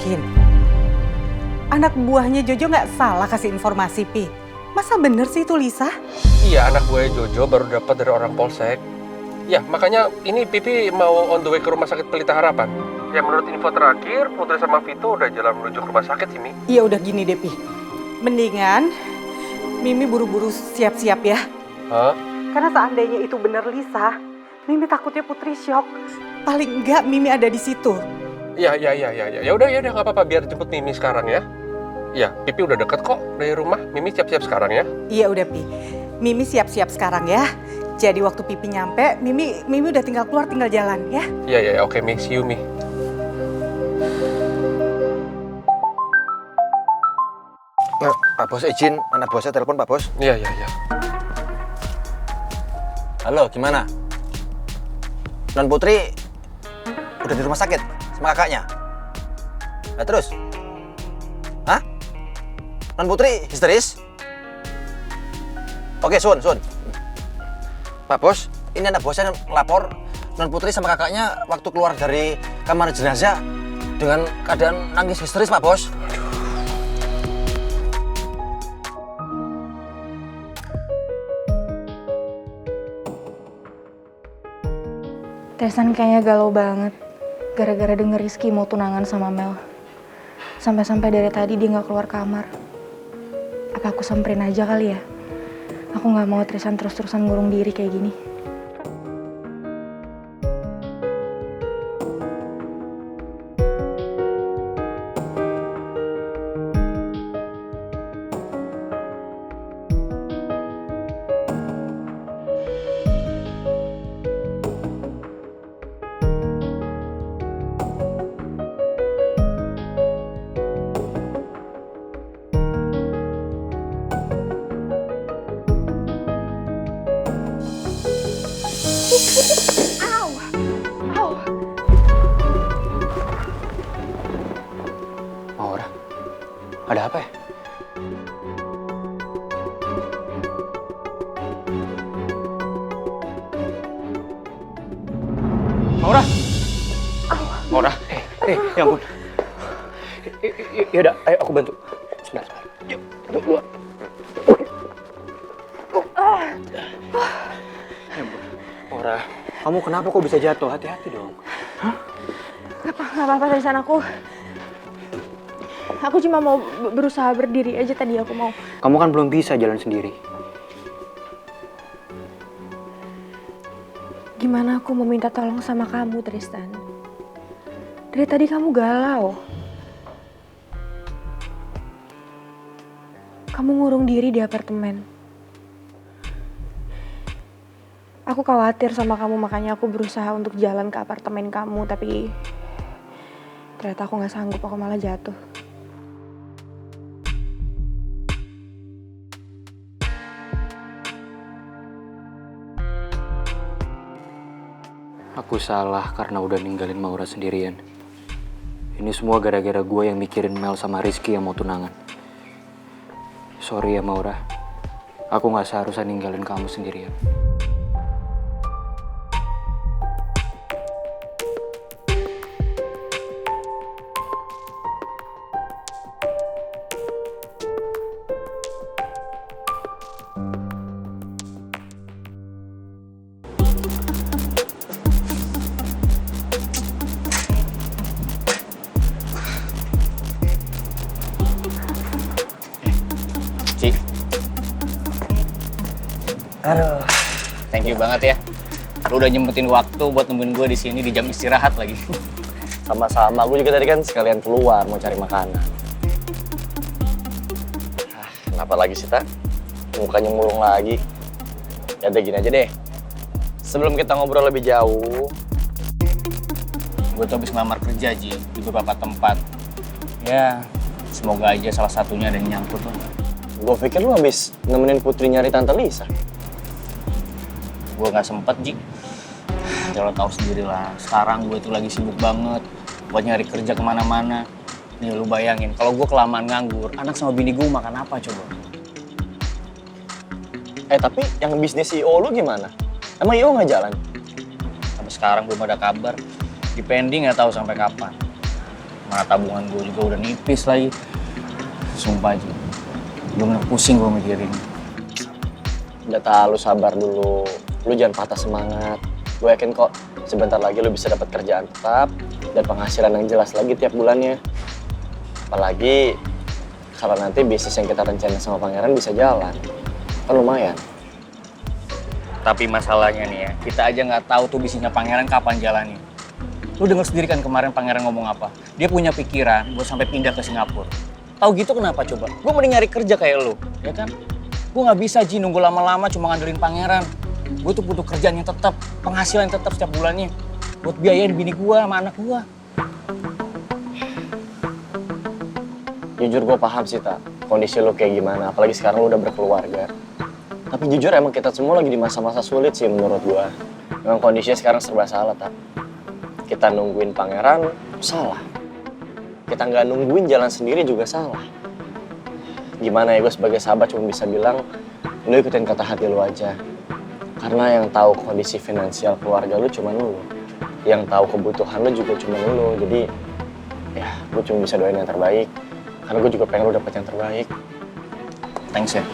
yakin? Anak buahnya Jojo nggak salah kasih informasi, Pi. Masa bener sih itu Lisa? Iya, anak buahnya Jojo baru dapat dari orang polsek. Ya, makanya ini Pipi mau on the way ke rumah sakit Pelita Harapan. Ya, menurut info terakhir, Putri sama Vito udah jalan menuju ke rumah sakit sih, Mi. Iya udah gini deh, Pi. Mendingan Mimi buru-buru siap-siap ya. Hah? Karena seandainya itu bener Lisa, Mimi takutnya Putri shock. Paling enggak Mimi ada di situ. Ya udah nggak apa-apa, biar jemput Mimi sekarang ya. Ya, Pipi udah deket kok dari rumah. Mimi siap-siap sekarang ya. Iya udah, Pi. Mimi siap-siap sekarang ya. Jadi waktu Pipi nyampe, Mimi udah tinggal keluar, tinggal jalan ya. Iya, oke, Mi. See you, Mi. Pak Bos izin, anak bosnya telepon Pak Bos. Iya. Halo, gimana? Non Putri udah di rumah sakit sama kakaknya. Nah terus? Hah? Non Putri histeris? Oke, Sun. Pak Bos, ini anak bosnya lapor Non Putri sama kakaknya waktu keluar dari kamar jenazah dengan keadaan nangis histeris, Pak Bos. Tristan kayaknya galau banget gara-gara denger Rizky mau tunangan sama Mel. Sampai-sampai dari tadi dia gak keluar kamar. Apa aku samperin aja kali ya? Aku gak mau Tristan terus-terusan ngurung diri kayak gini. Maura, ada apa ya? Maura, ya ampun. Yaudah, ayo aku bantu. Sebentar. Yuk, keluar. Ya ampun. Maura, kamu kenapa kok bisa jatuh? Hati-hati dong. Hah? Gak apa-apa Tristan, aku cuma mau berusaha berdiri aja tadi aku mau. Kamu kan belum bisa jalan sendiri. Gimana aku mau minta tolong sama kamu Tristan? Dari tadi kamu galau. Kamu ngurung diri di apartemen. Aku khawatir sama kamu, makanya aku berusaha untuk jalan ke apartemen kamu, tapi ternyata aku gak sanggup, aku malah jatuh. Aku salah karena udah ninggalin Maura sendirian. Ini semua gara-gara gue yang mikirin Mel sama Rizky yang mau tunangan. Sorry ya Maura, aku gak seharusnya ninggalin kamu sendirian. Ci, Aduh, thank you banget ya. Lu udah nyempetin waktu buat nemuin gue di sini di jam istirahat lagi. sama-sama. Gue juga tadi kan sekalian keluar mau cari makanan. Kenapa lagi sih, Tak? Mukanya murung lagi. Ya udah gini aja deh. Sebelum kita ngobrol lebih jauh, Gue tuh habis ngelamar kerja, Ji, di beberapa tempat. Ya, semoga aja salah satunya ada yang nyangkut lah. gue pikir lu habis nemenin Putri nyari Tante Lisa. Gue gak sempet, Ji. Ya lo tau sendiri lah, sekarang gue tuh lagi sibuk banget buat nyari kerja kemana-mana. Nih lu bayangin, kalau gue kelamaan nganggur, anak sama bini gue makan apa coba? Tapi yang bisnis CEO lu gimana? Emang IO nggak jalan? Sampai sekarang belum ada kabar. Depending nggak tahu sampai kapan. Mana tabungan gue juga udah nipis lagi. Sumpah aja, bener pusing gue mikirin. Udah tahu, lu sabar dulu. Lu jangan patah semangat. Gue yakin kok sebentar lagi lu bisa dapat kerjaan tetap dan penghasilan yang jelas lagi tiap bulannya. Apalagi kalau nanti bisnis yang kita rencanain sama pangeran bisa jalan. Kan lumayan. Tapi masalahnya nih ya, kita aja nggak tahu tuh bisnisnya pangeran kapan jalannya. Lu denger sendiri kan kemarin pangeran ngomong apa? Dia punya pikiran buat sampai pindah ke Singapura. Tahu gitu kenapa coba? Gue mending nyari kerja kayak lu, ya kan? Gue nggak bisa Ji nunggu lama-lama cuma ngandelin pangeran. Gue tuh butuh kerjaan yang tetap, penghasilan yang tetap setiap bulannya. Buat biayain bini gue sama anak gue. Jujur gue paham sih, Tak. Kondisi lu kayak gimana, apalagi sekarang lu udah berkeluarga. Tapi jujur emang kita semua lagi di masa-masa sulit sih menurut gue. Memang kondisinya sekarang serba salah, Tak. Kita nungguin pangeran, salah. Kita nggak nungguin jalan sendiri juga salah. Gimana ya, gue sebagai sahabat cuma bisa bilang, lu ikutin kata hati lu aja. Karena yang tahu kondisi finansial keluarga lu cuma lu. Yang tahu kebutuhan lu juga cuma lu. Jadi, ya gue cuma bisa doain yang terbaik. Karena gue juga pengen lu dapet yang terbaik. Thanks ya.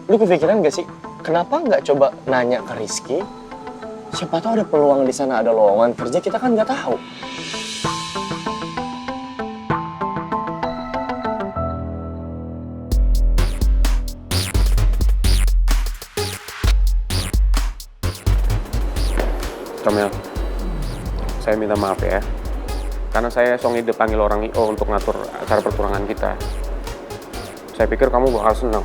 Lu kepikiran gak sih, kenapa nggak coba nanya ke Rizky? Siapa tahu ada peluang di sana, ada lowongan kerja, kita kan nggak tahu. Kamil, saya minta maaf ya. Karena saya song ide panggil orang IO untuk ngatur acara pertunangan kita. Saya pikir kamu bakal senang.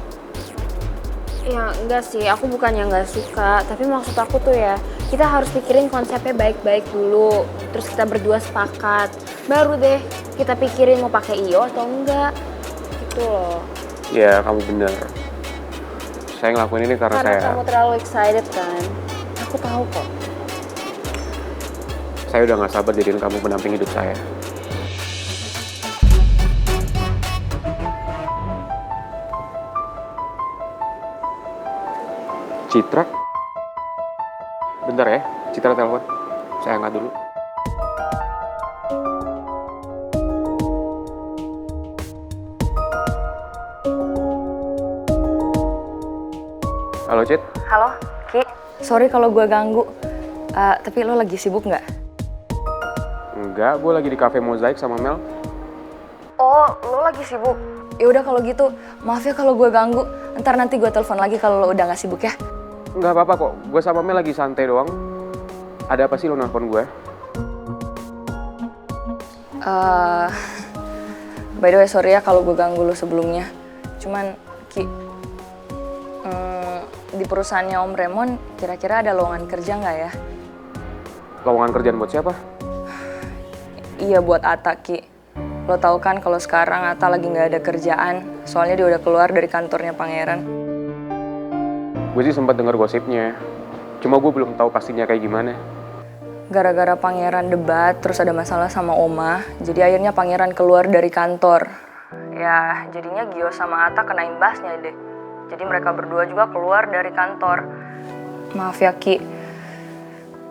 Ya enggak sih, aku bukannya nggak suka, tapi maksud aku tuh ya, kita harus pikirin konsepnya baik-baik dulu, terus kita berdua sepakat, baru deh kita pikirin mau pakai IO atau enggak, gitu loh. Ya, kamu bener. Saya ngelakuin ini karena saya... kamu terlalu excited kan, aku tahu kok. Saya udah gak sabar jadiin kamu pendamping hidup saya. Citra? Bentar ya, Citra telepon. Saya angkat dulu. Halo, Cit. Halo, Ki. Sorry kalau gue ganggu. Tapi lo lagi sibuk nggak? Enggak, gue lagi di cafe Mozaik sama Mel. Oh, lo lagi sibuk? Ya udah kalau gitu, maaf ya kalau gue ganggu. Ntar nanti gue telepon lagi kalau lo udah nggak sibuk ya. Enggak apa-apa kok, gue sama Mel lagi santai doang. Ada apa sih lo nelfon gue? By the way, sorry ya kalau gue ganggu lo sebelumnya. Cuman, Ki, di perusahaannya Om Raymond, kira-kira ada lowongan kerja nggak ya? Lowongan kerjaan buat siapa? Iya, buat Ata, Ki. Lo tau kan kalau sekarang Ata lagi nggak ada kerjaan, soalnya dia udah keluar dari kantornya Pangeran. Gue sih sempat dengar gosipnya, cuma gue belum tahu pastinya kayak gimana. Gara-gara Pangeran debat, terus ada masalah sama Oma, jadi akhirnya Pangeran keluar dari kantor. Ya, jadinya Gio sama Ata kena imbasnya deh. Jadi mereka berdua juga keluar dari kantor. Maaf ya, Ki.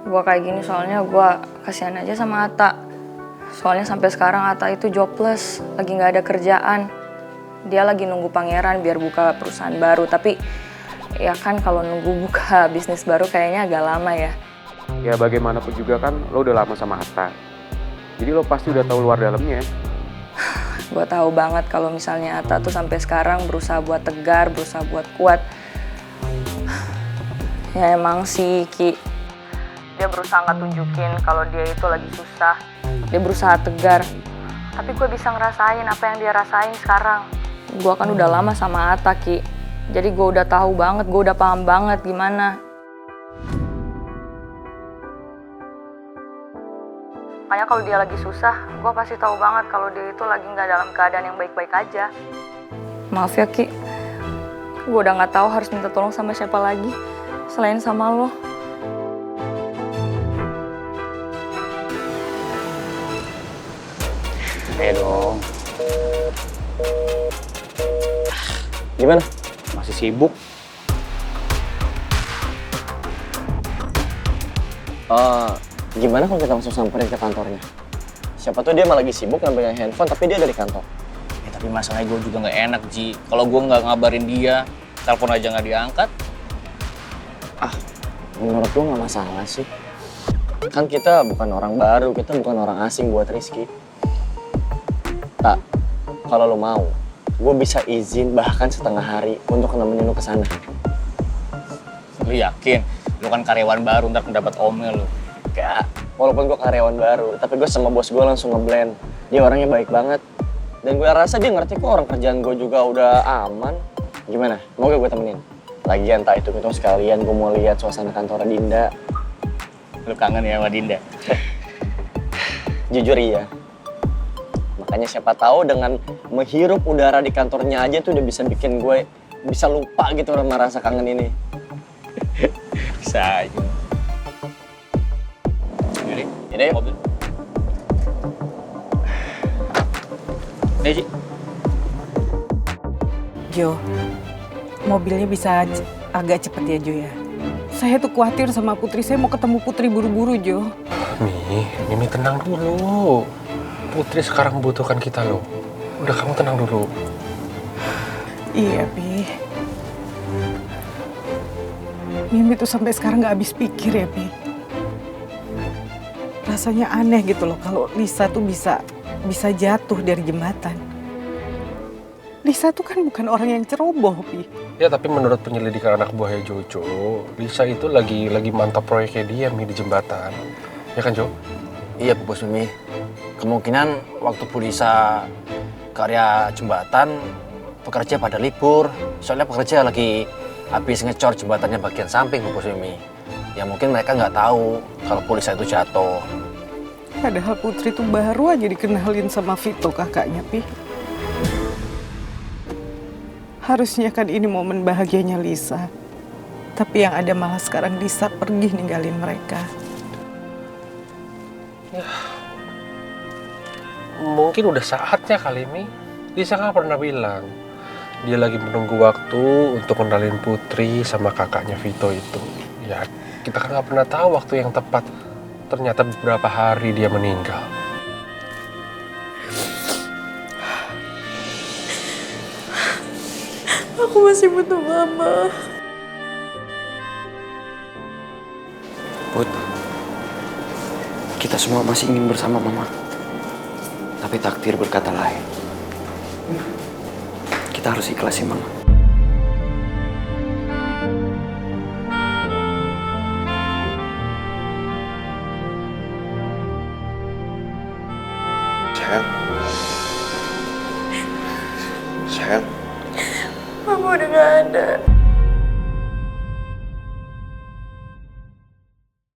Gue kayak gini soalnya gue kasihan aja sama Ata. Soalnya sampai sekarang Ata itu jobless, lagi nggak ada kerjaan. Dia lagi nunggu Pangeran biar buka perusahaan baru, tapi ya kan kalau nunggu buka bisnis baru kayaknya agak lama ya. Ya bagaimanapun juga kan lo udah lama sama Atta. Jadi lo pasti udah tahu luar dalamnya. Gue tahu banget kalau misalnya Atta tuh sampai sekarang berusaha buat tegar, berusaha buat kuat. Ya emang sih, Ki. Dia berusaha nggak tunjukin kalau dia itu lagi susah. Dia berusaha tegar. Tapi gue bisa ngerasain apa yang dia rasain sekarang. Gue kan udah lama sama Atta, Ki. Jadi gue udah tahu banget, gue udah paham banget gimana. Makanya kalau dia lagi susah, gue pasti tahu banget kalau dia itu lagi nggak dalam keadaan yang baik-baik aja. Maaf ya, Ki. Gue udah nggak tahu harus minta tolong sama siapa lagi selain sama lo. Ayo dong. Gimana? Masih sibuk. Gimana kalau kita langsung samperin ke kantornya? Siapa tuh dia malah lagi sibuk ngambil handphone, tapi dia dari kantor. Ya, tapi masalahnya gue juga nggak enak, Ji. Kalau gue nggak ngabarin dia, telepon aja nggak diangkat. Menurut gue nggak masalah sih. Kan kita bukan orang baru, kita bukan orang asing buat Rizky. Tak, kalau lo mau, gue bisa izin bahkan setengah hari untuk nemenin lo kesana. Lu yakin? Lu kan karyawan baru, ntar mendapat omel lu. Gak, walaupun gue karyawan baru, tapi gue sama bos gue langsung ngeblend. Dia orangnya baik banget. Dan gue rasa dia ngerti kok orang kerjaan gue juga udah aman. Gimana? Mau gak gue temenin? Lagian tak hitung-hitung sekalian gue mau lihat suasana kantor Dinda. Lu kangen ya sama Dinda? Jujur iya. Makanya siapa tahu dengan menghirup udara di kantornya aja tuh udah bisa bikin gue bisa lupa gitu sama rasa kangen ini. Bisa aja. Ini, Ini yuk. mobil. Nih, Ji. Jo, mobilnya bisa agak cepet ya Jo ya. Saya tuh khawatir sama Putri, saya mau ketemu Putri buru-buru Jo. Mimi tenang dulu. Putri sekarang membutuhkan kita loh. Udah kamu tenang dulu. Iya Pi. Mimi tuh sampai sekarang gak habis pikir ya Pi. Rasanya aneh gitu loh kalau Lisa tuh bisa jatuh dari jembatan. Lisa tuh kan bukan orang yang ceroboh Pi. Ya tapi menurut penyelidikan anak buahnya Jojo, Lisa itu lagi mantap proyeknya dia Mi di jembatan. Ya kan Jo? Iya Bu Bos Mimi. Kemungkinan waktu Bu Lisa ke area jembatan, pekerja pada libur. Soalnya pekerja lagi habis ngecor jembatannya bagian samping Bu Bos Mimi. Ya mungkin mereka nggak tahu kalau Bu Lisa itu jatuh. Padahal Putri tuh baru aja dikenalin sama Vito kakaknya Pi. Harusnya kan ini momen bahagianya Lisa. Tapi yang ada malah sekarang Lisa pergi ninggalin mereka. Mungkin udah saatnya kali Mi. Lisa kan pernah bilang dia lagi menunggu waktu untuk kenalin Putri sama kakaknya Vito itu. Ya kita kan nggak pernah tahu waktu yang tepat. Ternyata beberapa hari dia meninggal. Aku masih butuh mama. Put, kita semua masih ingin bersama Mama. Tapi takdir berkata lain. Kita harus ikhlasin Mama. Sayang. Mama udah gak ada.